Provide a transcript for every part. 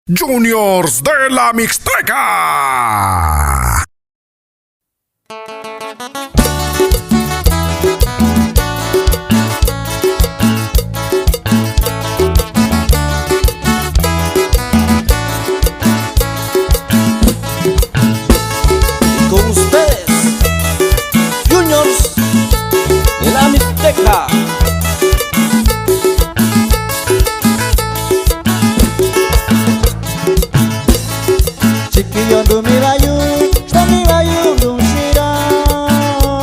Juniors de la Mixteca. Con ustedes, Juniors de la Mixteca. Chiquillo do Mirayu, está Mirayu do Shira.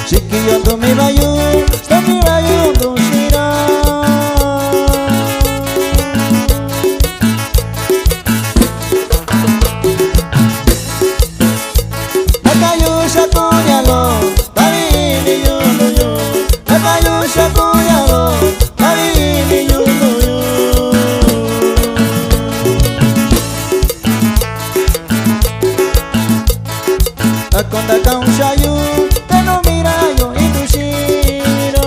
Chiquillo do Mirayu, está Mirayu do Shira. Akayusha kunyalo, bari yundu yu. Akayusha kunyalo, bari yundu yu. Akonda kausha yu, teno mirayo itushira.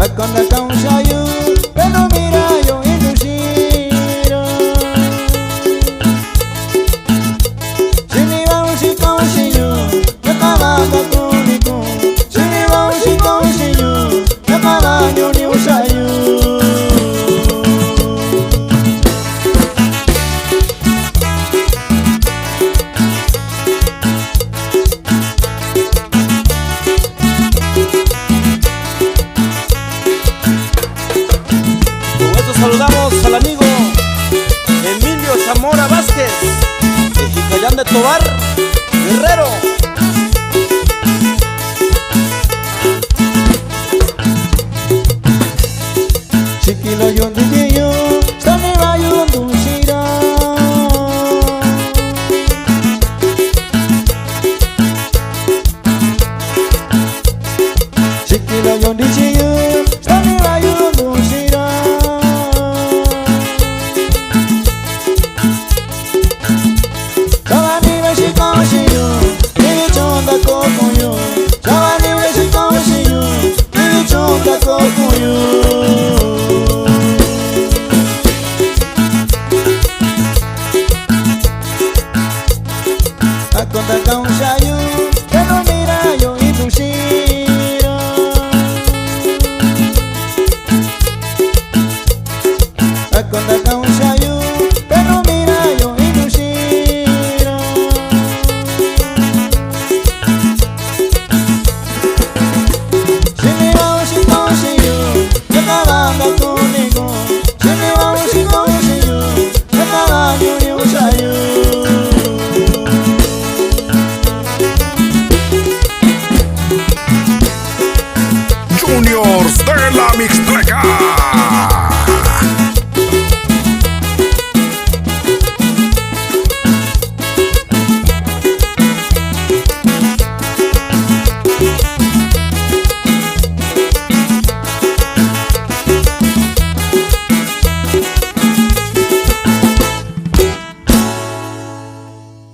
Akonda kausha yu, teno mirayo itushira. Shiniwa ushikoshiyu, yakabaka kuniku. Shiniwa ushikoshiyu, yakabaka ni ushayu. Con esto saludamos al amigo Emilio Zamora Vázquez, de Jicayán de Tobar, Guerrero. Chiquilo yondiyo, stani bayundu shira. Chiquilo yondiyo, stani bayundu shira. Chavani weshikoshiyo, ibichonda kokuyo. Chavani weshikoshiyo, ibichonda kokuyo. Akonda kaushayu, teno mirayo itushira. Akonda kaushayu.